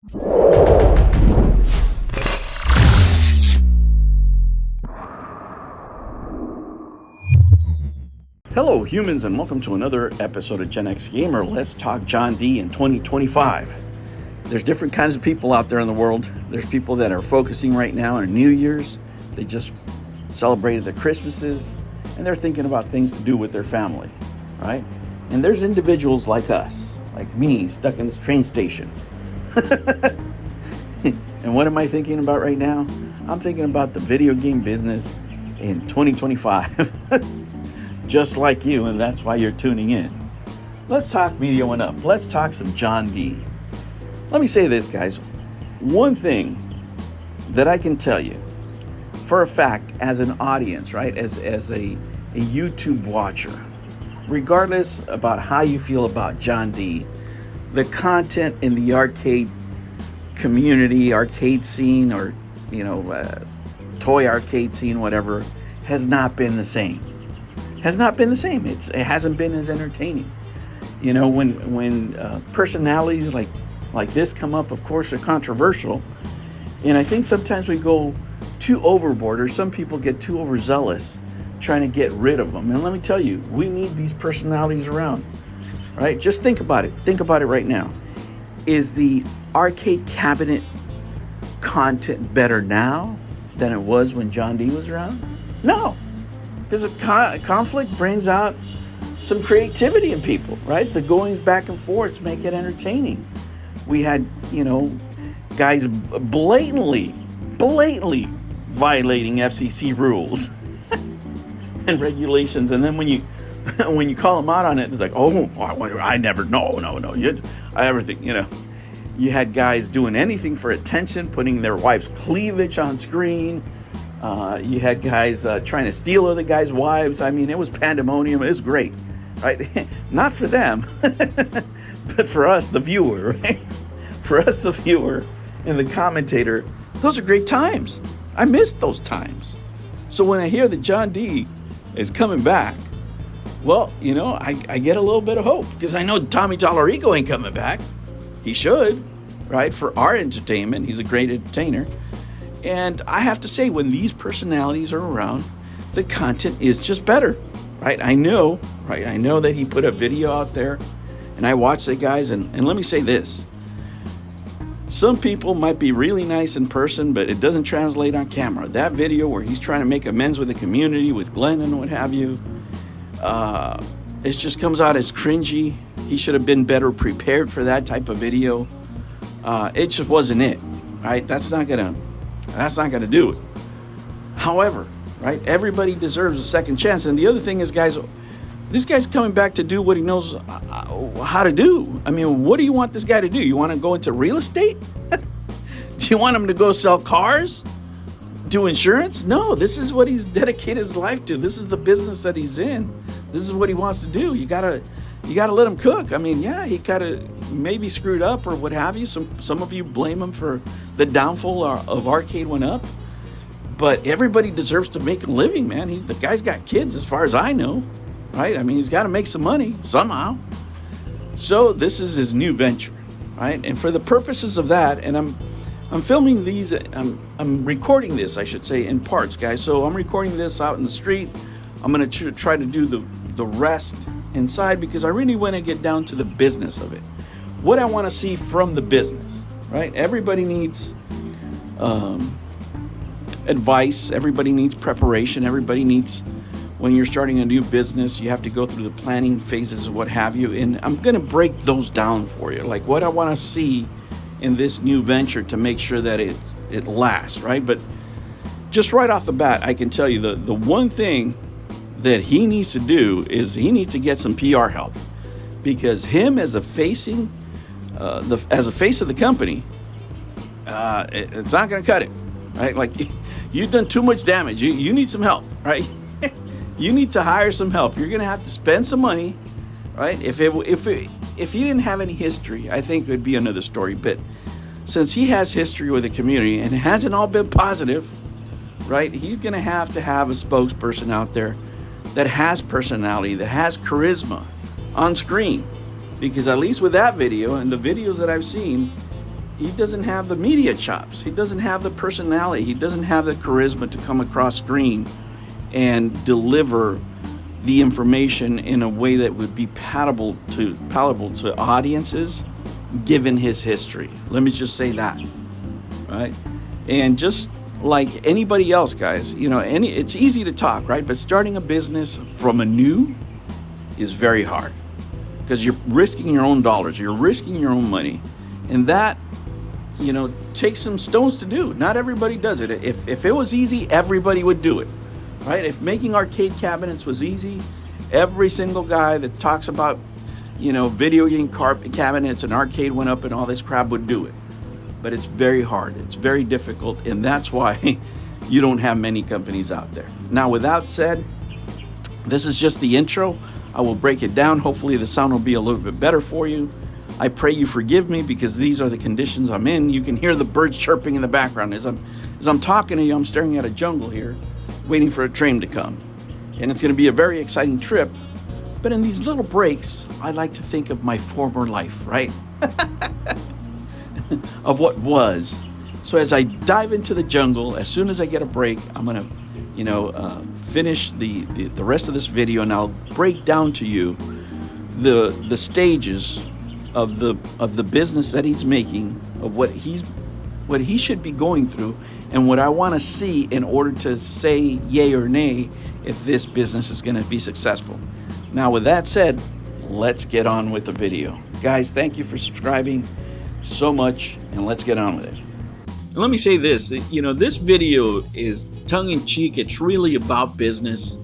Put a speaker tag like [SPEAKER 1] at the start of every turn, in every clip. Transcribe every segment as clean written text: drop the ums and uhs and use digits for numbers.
[SPEAKER 1] Hello humans, and welcome to another episode of Gen X Gamer. Let's talk John D in 2025. There's different kinds of people out there in the world. There's people that are focusing right now on New Year's. They just celebrated their Christmases, and they're thinking about things to do with their family, right? And there's individuals like us, like me, stuck in this train station. And what am I thinking about right now? I'm thinking about the video game business in 2025. Just like you, and that's why you're tuning in. Let's talk Media Went Up. Let's talk some John D. Let me say this, guys. One thing that I can tell you for a fact as an audience, right, as a YouTube watcher, regardless about how you feel about John D, the content in the arcade community, arcade scene, or toy arcade scene, whatever, has not been the same. Has not been the same. It hasn't been as entertaining. You know, when personalities like this come up, of course, they're controversial, and I think sometimes we go too overboard, or some people get too overzealous trying to get rid of them. And let me tell you, we need these personalities around, right? Just think about it. Think about it right now. Is the arcade cabinet content better now than it was when John D was around? No. Because a conflict brings out some creativity in people, right? The goings back and forth make it entertaining. We had, guys blatantly violating FCC rules and regulations, and then when you call them out on it, it's like, oh, I never, no, everything, You had guys doing anything for attention, putting their wife's cleavage on screen. You had guys trying to steal other guys' wives. I mean, it was pandemonium. It was great, right? Not for them, but for us, the viewer, right? For us, the viewer and the commentator, those are great times. I missed those times. So when I hear that John D is coming back, well, I get a little bit of hope, because I know Tommy Tallarico ain't coming back. He should, right? For our entertainment. He's a great entertainer. And I have to say, when these personalities are around, the content is just better, right? I know that he put a video out there, and I watched the guys, and let me say this. Some people might be really nice in person, but it doesn't translate on camera. That video where he's trying to make amends with the community, with Glenn and what have you, it just comes out as cringy. He should have been better prepared for that type of video. It just wasn't it, right? That's not gonna do it. However, right, everybody deserves a second chance. And the other thing is, guys, this guy's coming back to do what he knows how to do. I mean, what do you want this guy to do? You want to go into real estate? Do you want him to go sell cars? Do insurance? No, this is what he's dedicated his life to. This is the business that he's in. This is what he wants to do. You gotta let him cook. I mean, yeah, he kind of maybe screwed up or what have you. Some of you blame him for the downfall of Arcade Went Up, but everybody deserves to make a living, man. The guy's got kids, as far as I know, right? I mean, he's got to make some money somehow. So this is his new venture, right? And for the purposes of that, and I'm filming these, I'm recording this, I should say, in parts, guys. So I'm recording this out in the street. I'm going to try to do the rest inside, because I really want to get down to the business of it. What I want to see from the business, right? Everybody needs advice. Everybody needs preparation. Everybody needs, when you're starting a new business, you have to go through the planning phases or what have you. And I'm going to break those down for you, like what I want to see in this new venture to make sure that it lasts, right? But just right off the bat, I can tell you the one thing that he needs to do is he needs to get some PR help, because him as a face of the company, it's not going to cut it, right? Like, you've done too much damage. You need some help, right? You need to hire some help. You're going to have to spend some money, right? If he didn't have any history, I think it would be another story. But since he has history with the community, and it hasn't all been positive, right? He's going to have a spokesperson out there that has personality, that has charisma on screen. Because at least with that video and the videos that I've seen, he doesn't have the media chops. He doesn't have the personality. He doesn't have the charisma to come across screen and deliver the information in a way that would be palatable to audiences, given his history. Let me just say that, right? And just like anybody else, guys, you know, it's easy to talk, right? But starting a business from anew is very hard, because you're risking your own dollars, you're risking your own money, and that, you know, takes some stones to do. Not everybody does it. If it was easy, everybody would do it, right? If making arcade cabinets was easy, every single guy that talks about, you know, video game cabinets and arcade went up and all this crap would do it. But it's very hard, it's very difficult, and that's why you don't have many companies out there. Now, with that said, this is just the intro. I will break it down. Hopefully the sound will be a little bit better for you. I pray you forgive me, because these are the conditions I'm in. You can hear the birds chirping in the background. As I'm talking to you, I'm staring at a jungle here, waiting for a train to come. And it's going to be a very exciting trip. But in these little breaks, I like to think of my former life, right? Of what was. So as I dive into the jungle, as soon as I get a break, I'm going to, you know, finish the rest of this video, and I'll break down to you the stages of the business that he's making, of what he should be going through, and what I want to see in order to say yay or nay if this business is going to be successful. Now, with that said, let's get on with the video. Guys, thank you for subscribing so much, and let's get on with it. Let me say this, you know, this video is tongue-in-cheek. It's really about business,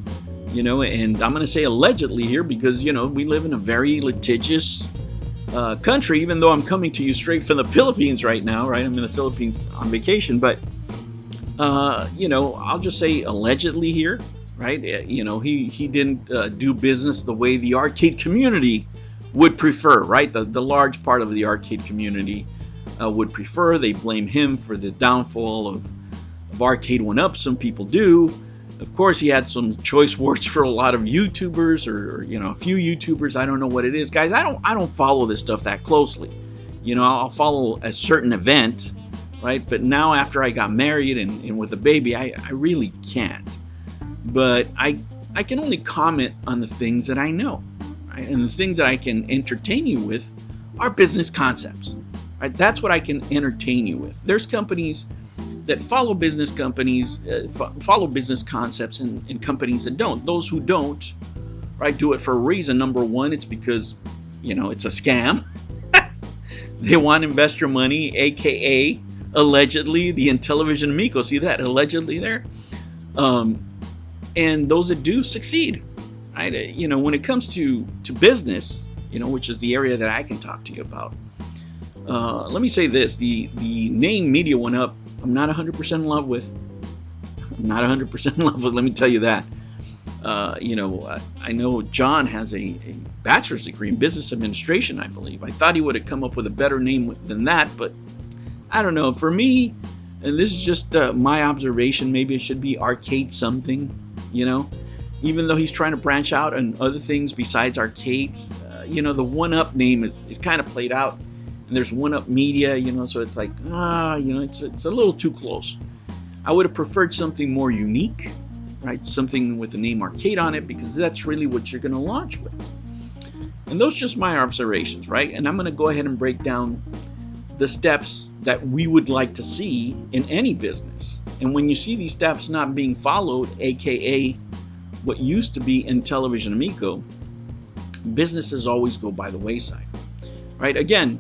[SPEAKER 1] you know, and I'm going to say allegedly here, because, you know, we live in a very litigious country, even though I'm coming to you straight from the Philippines right now, right? I'm in the Philippines on vacation, but, you know, I'll just say allegedly here, right? You know, he didn't do business the way the arcade community would prefer, right? The large part of the arcade community would prefer. They blame him for the downfall of arcade went up. Some people do. Of course, he had some choice words for a lot of YouTubers, or you know, a few YouTubers. I don't know what it is, guys. I don't follow this stuff that closely. You know, I'll follow a certain event, right? But now, after I got married and with a baby, I really can't. But I can only comment on the things that I know. And the things that I can entertain you with are business concepts, right? That's what I can entertain you with. There's companies that follow business concepts, and companies that don't. Those who don't, right, do it for a reason. Number one, it's because, you know, it's a scam. They want to invest your money, aka allegedly the Intellivision Amico. See that allegedly there? And those that do succeed. Right? You know, when it comes to business, you know, which is the area that I can talk to you about, let me say this: the name media went up. I'm not 100% in love with. I'm not 100% in love with. Let me tell you that. You know, I know John has a bachelor's degree in business administration, I believe. I thought he would have come up with a better name than that, but I don't know. For me, and this is just my observation, maybe it should be arcade something. You know. Even though he's trying to branch out on other things besides arcades, you know, the one-up name is kind of played out, and there's one-up media, you know, so it's like, you know, it's a little too close. I would have preferred something more unique, right? Something with the name arcade on it, because that's really what you're going to launch with. And those are just my observations, right? And I'm going to go ahead and break down the steps that we would like to see in any business. And when you see these steps not being followed, aka what used to be Intellivision Amico, businesses always go by the wayside, right? Again,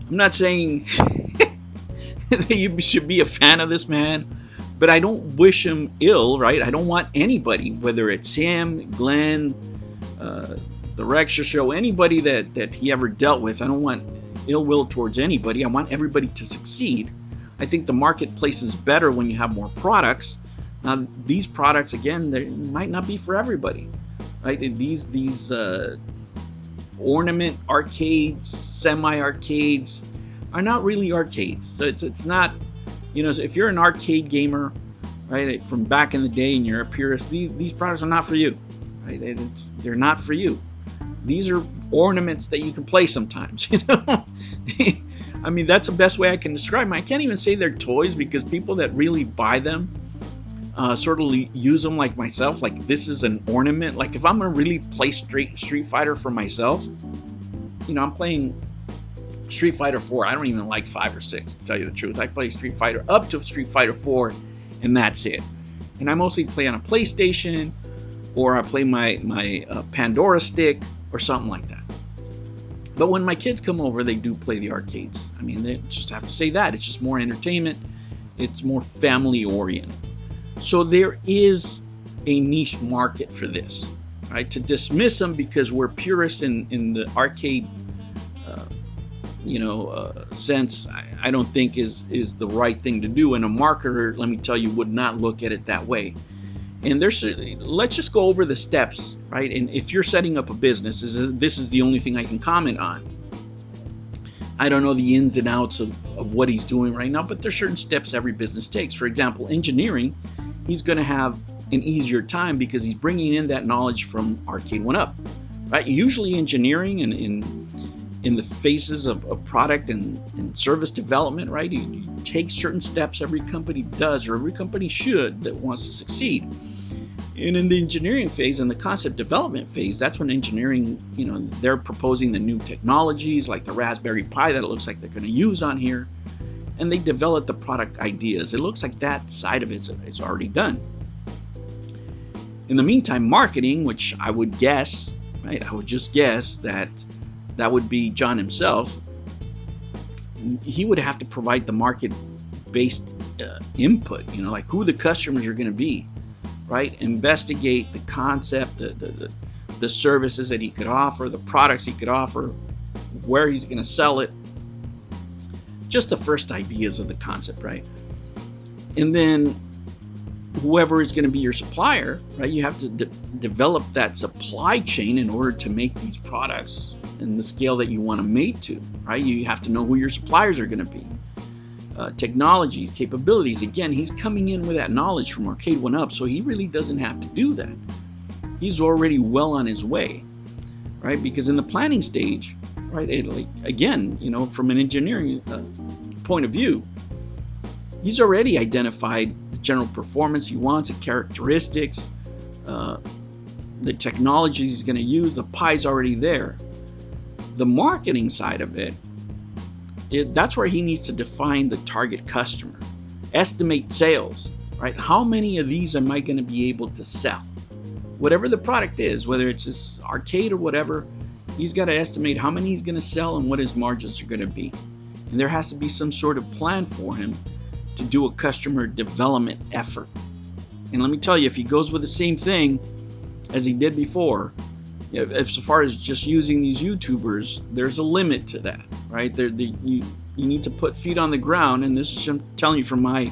[SPEAKER 1] I'm not saying that you should be a fan of this man, but I don't wish him ill, right? I don't want anybody, whether it's him, Glenn, the Rexer Show, anybody that he ever dealt with, I don't want ill will towards anybody. I want everybody to succeed. I think the marketplace is better when you have more products. Now, these products, again, they might not be for everybody, right? These ornament arcades, semi-arcades, are not really arcades. So it's not, you know, if you're an arcade gamer, right, from back in the day, and you're a purist, these products are not for you, right? They're not for you. These are ornaments that you can play sometimes, you know.
[SPEAKER 2] I mean, that's the best way I can describe them. I can't even say they're toys, because people that really buy them sort of use them like myself. Like, this is an ornament. Like, if I'm gonna really play Street Fighter for myself, I'm playing Street Fighter 4. I don't even like 5 or 6, to tell you the truth. I play Street Fighter up to Street Fighter 4, and that's it. And I mostly play on a PlayStation, or I play my Pandora stick or something like that. But when my kids come over, they do play the arcades. I mean, they just have to say that. It's just more entertainment. It's more family oriented. So there is a niche market for this, right? To dismiss them because we're purists in the arcade, sense, I don't think is the right thing to do. And a marketer, let me tell you, would not look at it that way. And let's just go over the steps, right? And if you're setting up a business, this is the only thing I can comment on. I don't know the ins and outs of what he's doing right now, but there's certain steps every business takes. For example, engineering, he's going to have an easier time because he's bringing in that knowledge from Arcade 1-Up, right? Usually engineering and in the phases of product and service development, right? You take certain steps every company does, or every company should, that wants to succeed. And in the engineering phase and the concept development phase, that's when engineering, they're proposing the new technologies like the Raspberry Pi that it looks like they're going to use on here. And they develop the product ideas. It looks like that side of it is already done. In the meantime, marketing, which I would guess, right? I would just guess that would be John himself. He would have to provide the market-based input, like who the customers are going to be, right? Investigate the concept, the services that he could offer, the products he could offer, where he's going to sell it. Just the first ideas of the concept, right? And then whoever is going to be your supplier, right? You have to develop that supply chain in order to make these products in the scale that you want to make to, right? You have to know who your suppliers are going to be. Technologies, capabilities. Again, he's coming in with that knowledge from Arcade 1-Up, so he really doesn't have to do that. He's already well on his way, right? Because in the planning stage, right, again, from an engineering point of view, he's already identified the general performance he wants, the characteristics, the technology he's going to use. The pie's already there. The marketing side of it, that's where he needs to define the target customer, estimate sales, right? How many of these am I going to be able to sell? Whatever the product is, whether it's this arcade or whatever, he's got to estimate how many he's going to sell and what his margins are going to be. And there has to be some sort of plan for him to do a customer development effort. And let me tell you, if he goes with the same thing as he did before, as far as just using these YouTubers, there's a limit to that, right? You need to put feet on the ground, and this is I'm telling you from my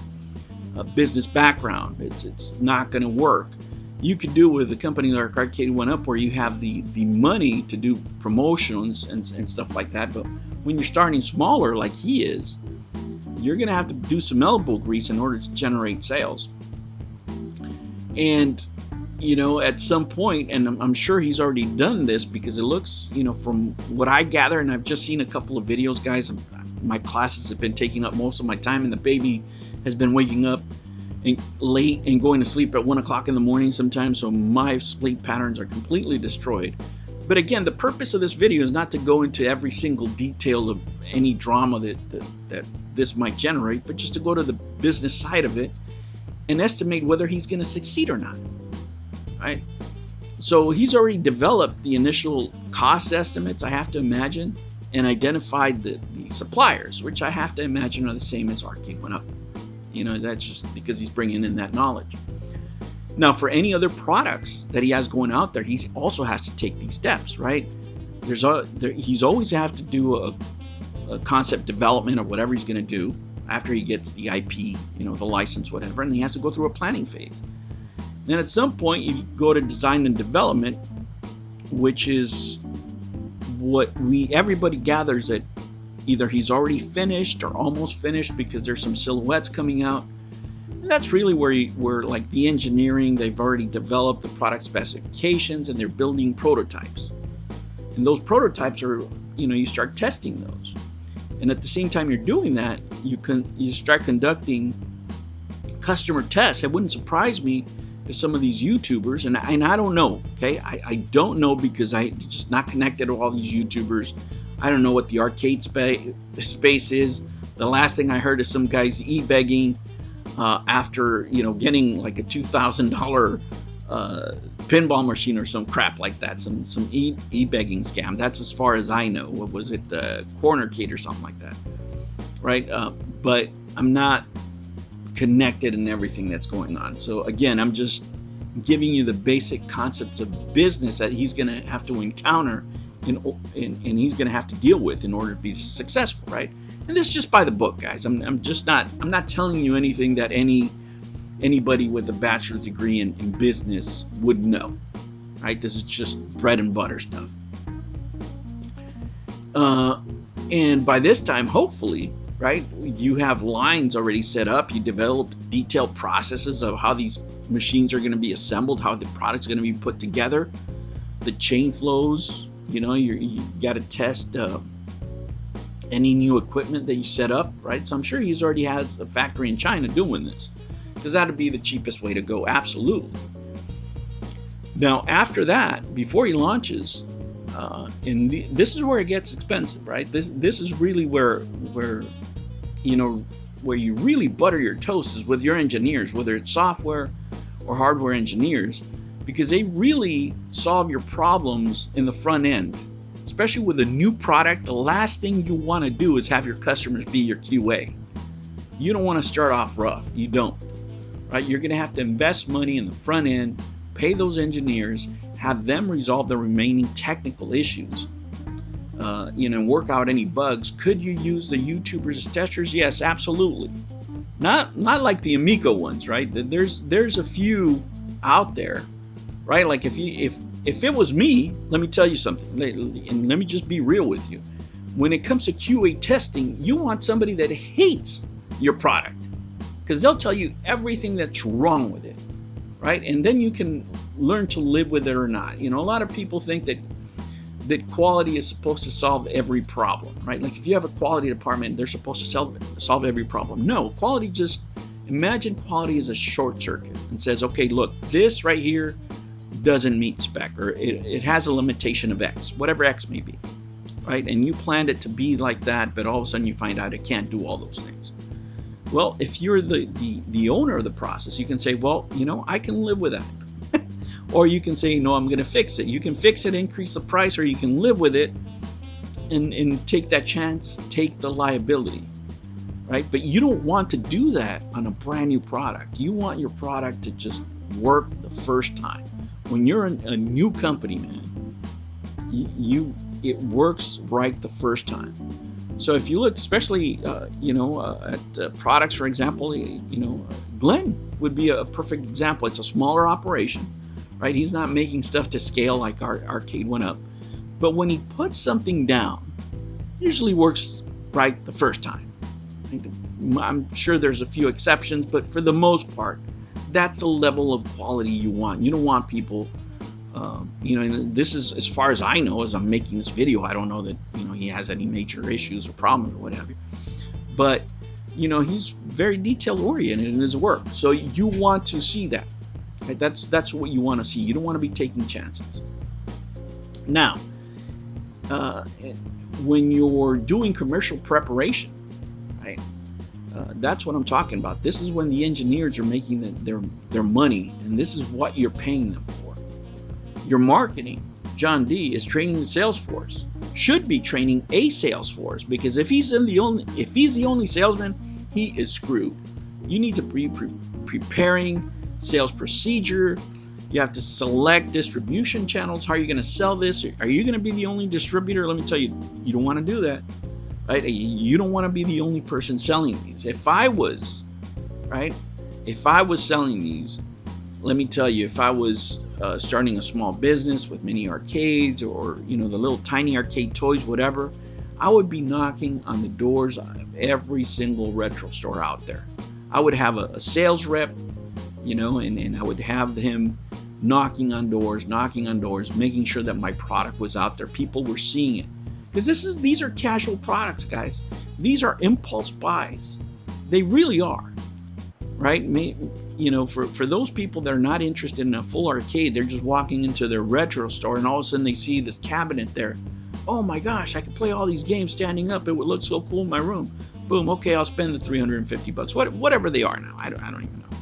[SPEAKER 2] business background. It's not going to work. You could do it with a company like Arcade 1-Up, where you have the money to do promotions and stuff like that. But when you're starting smaller, like he is, you're going to have to do some elbow grease in order to generate sales. And at some point, and I'm sure he's already done this, because it looks, from what I gather, and I've just seen a couple of videos, guys. My classes have been taking up most of my time, and the baby has been waking up late and going to sleep at 1 o'clock in the morning sometimes, so my sleep patterns are completely destroyed. But again, the purpose of this video is not to go into every single detail of any drama that this might generate, but just to go to the business side of it and estimate whether he's going to succeed or not. Right? So he's already developed the initial cost estimates, I have to imagine, and identified the suppliers, which I have to imagine are the same as Arcade 1-Up. That's just because he's bringing in that knowledge. Now, for any other products that he has going out there, he also has to take these steps, right? He's always have to do a concept development or whatever he's going to do after he gets the IP, the license, whatever, and he has to go through a planning phase. Then at some point you go to design and development, which is what everybody gathers that either he's already finished or almost finished, because there's some silhouettes coming out. And that's really where like the engineering, they've already developed the product specifications and they're building prototypes. And those prototypes are, you start testing those. And at the same time you're doing that, you start conducting customer tests. It wouldn't surprise me if some of these YouTubers, and I don't know, okay, I don't know, because I just not connected to all these YouTubers. I don't know what the arcade space is. The last thing I heard is some guys e-begging after, getting like a $2,000 pinball machine or some crap like that, some e-begging scam. That's as far as I know. What was it, the Cornercade or something like that, right? But I'm not connected in everything that's going on. So again, I'm just giving you the basic concepts of business that he's going to have to encounter and he's going to have to deal with in order to be successful, right? And this is just by the book, guys. I'm not telling you anything that anybody with a bachelor's degree in business would know, right? This is just bread and butter stuff. And by this time, hopefully, right, you have lines already set up. You develop detailed processes of how these machines are going to be assembled, how the product's going to be put together, the chain flows. You got to test any new equipment that you set up, right? So I'm sure he's already has a factory in China doing this, because that'd be the cheapest way to go, absolutely. Now, after that, before he launches, this is where it gets expensive, right? This is really where you really butter your toast, is with your engineers, whether it's software or hardware engineers, because they really solve your problems in the front end. Especially with a new product, the last thing you want to do is have your customers be your QA. You don't want to start off rough. You don't, right? You're going to have to invest money in the front end, pay those engineers, have them resolve the remaining technical issues, work out any bugs. Could you use the YouTubers as testers? Yes, absolutely. Not like the Amico ones, right? There's a few out there, right? Like if it was me, let me tell you something, and let me just be real with you. When it comes to QA testing, you want somebody that hates your product, because they'll tell you everything that's wrong with it, right? And then you can learn to live with it or not. A lot of people think that quality is supposed to solve every problem, right? Like if you have a quality department, they're supposed to solve every problem. No, imagine quality as a short circuit and says, okay, look, this right here doesn't meet spec, or it has a limitation of X, whatever X may be, right? And you planned it to be like that, but all of a sudden you find out it can't do all those things. Well, if you're the owner of the process, you can say, well, I can live with that. Or you can say, no, I'm going to fix it. You can fix it, increase the price, or you can live with it and take that chance, take the liability, right? But you don't want to do that on a brand new product. You want your product to just work the first time. When you're a new company, man, it works right the first time. So if you look, especially at products, for example, Glenn would be a perfect example. It's a smaller operation, right? He's not making stuff to scale like our Arcade went up. But when he puts something down, it usually works right the first time. I'm sure there's a few exceptions, but for the most part, that's a level of quality you want. You don't want people, and this is, as far as I know, as I'm making this video, I don't know that, he has any major issues or problems or what have you. But, he's very detail oriented in his work. So you want to see that. Right? That's what you want to see. You don't want to be taking chances. Now, when you're doing commercial preparation, right? That's what I'm talking about. This is when the engineers are making their money, and this is what you're paying them for. Your marketing, John D, is training the sales force. Should be training a sales force, because if he's the only salesman, he is screwed. You need to be preparing sales procedure. You have to select distribution channels. How are you going to sell this? Are you going to be the only distributor? Let me tell you, you don't want to do that. Right? You don't want to be the only person selling these. If I was selling these, let me tell you, if I was starting a small business with mini arcades or the little tiny arcade toys, whatever, I would be knocking on the doors of every single retro store out there. I would have a sales rep, and I would have him knocking on doors, making sure that my product was out there. People were seeing it. Because these are casual products, guys. These are impulse buys. They really are, right? You know, for those people that are not interested in a full arcade, they're just walking into their retro store and all of a sudden they see this cabinet there. Oh my gosh, I could play all these games standing up. It would look so cool in my room. Boom, okay, I'll spend the $350. Whatever they are now. I don't even know.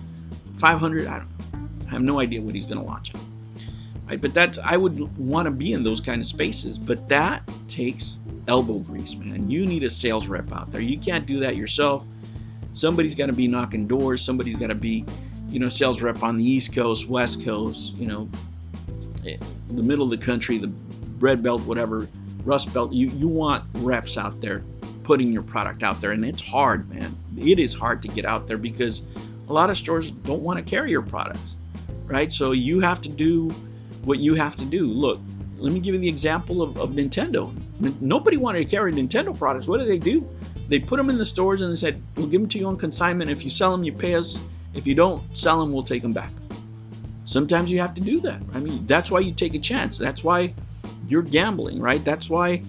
[SPEAKER 2] 500, I don't know. I have no idea what he's going to launch at. Right? But I would want to be in those kind of spaces. But that takes elbow grease, man. You need a sales rep out there. You can't do that yourself. Somebody's got to be knocking doors. Somebody's got to be, you know, sales rep on the East Coast, West Coast, you know, the middle of the country, the red belt, whatever, rust belt. You want reps out there putting your product out there. And it's hard, man. It is hard to get out there because a lot of stores don't want to carry your products, right? So you have to do what you have to do. Look, let me give you the example of Nintendo. Nobody wanted to carry Nintendo products. What do? They put them in the stores and they said, we'll give them to you on consignment. If you sell them, you pay us. If you don't sell them, we'll take them back. Sometimes you have to do that. I mean, that's why you take a chance. That's why you're gambling, right? That's why,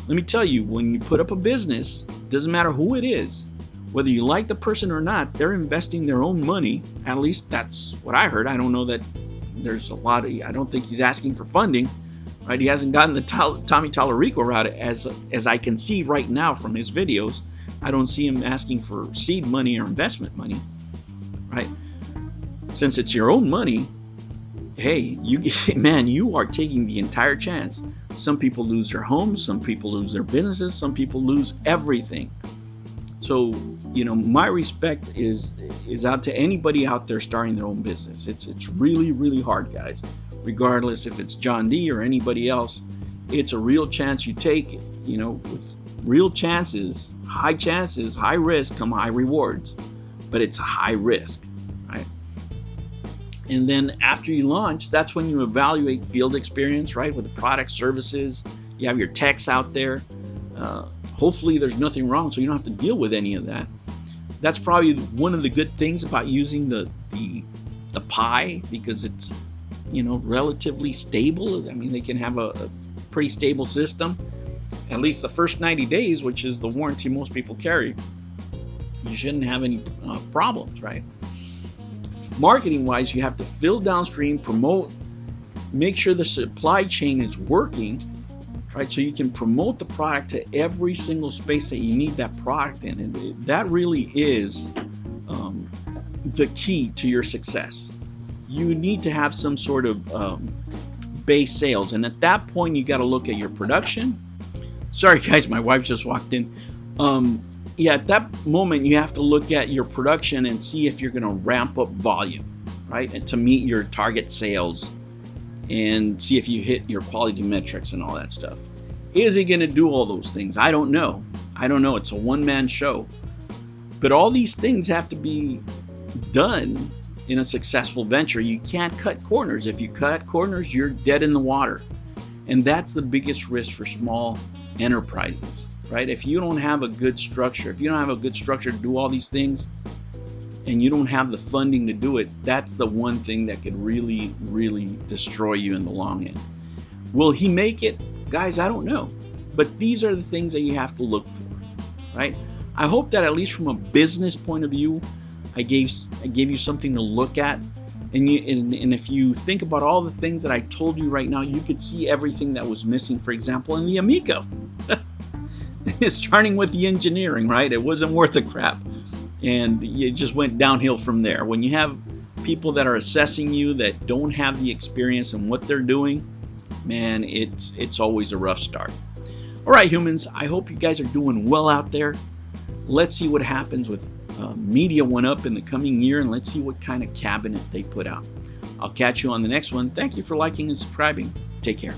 [SPEAKER 2] let me tell you, when you put up a business, doesn't matter who it is, whether you like the person or not, they're investing their own money. At least that's what I heard. I don't know that there's a lot of, I don't think he's asking for funding, right? He hasn't gotten the Tommy Tallarico route as I can see right now from his videos. I don't see him asking for seed money or investment money, right? Since it's your own money, hey, you are taking the entire chance. Some people lose their homes, some people lose their businesses, some people lose everything. So, you know, my respect is out to anybody out there starting their own business. It's really, really hard, guys. Regardless if it's John D or anybody else, it's a real chance you take. You know, with real chances, high risk come high rewards. But it's a high risk, right? And then after you launch, that's when you evaluate field experience, right? With the product, services, you have your techs out there. Hopefully there's nothing wrong, so you don't have to deal with any of that. That's probably one of the good things about using the Pi, because it's, you know, relatively stable. I mean, they can have a pretty stable system. At least the first 90 days, which is the warranty most people carry, you shouldn't have any problems, right? Marketing wise, you have to fill downstream, promote, make sure the supply chain is working, right? So you can promote the product to every single space that you need that product in. And that really is the key to your success. You need to have some sort of base sales. And at that point, you got to look at your production. Sorry, guys, my wife just walked in. Yeah, at that moment, you have to look at your production and see if you're going to ramp up volume, right? And to meet your target sales and see if you hit your quality metrics and all that stuff. Is he going to do all those things? I don't know. It's a one-man show. But all these things have to be done in a successful venture. You can't cut corners. If you cut corners, you're dead in the water. And that's the biggest risk for small enterprises, right? If you don't have a good structure, to do all these things, and you don't have the funding to do it, that's the one thing that could really, really destroy you in the long end. Will he make it? Guys, I don't know. But these are the things that you have to look for, right? I hope that at least from a business point of view, I gave you something to look at. And if you think about all the things that I told you right now, you could see everything that was missing, for example, in the Amico. Starting with the engineering, right? It wasn't worth a crap. And it just went downhill from there. When you have people that are assessing you that don't have the experience in what they're doing, man, it's always a rough start. All right, humans, I hope you guys are doing well out there. Let's see what happens with Media One Up in the coming year, and let's see what kind of cabinet they put out. I'll catch you on the next one. Thank you for liking and subscribing. Take care.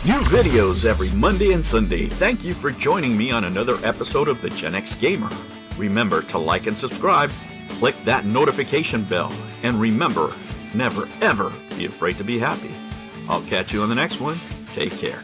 [SPEAKER 3] New videos every Monday and Sunday. Thank you for joining me on another episode of the Gen X Gamer. Remember to like and subscribe, click that notification bell, and remember, never ever be afraid to be happy. I'll catch you on the next one. Take care.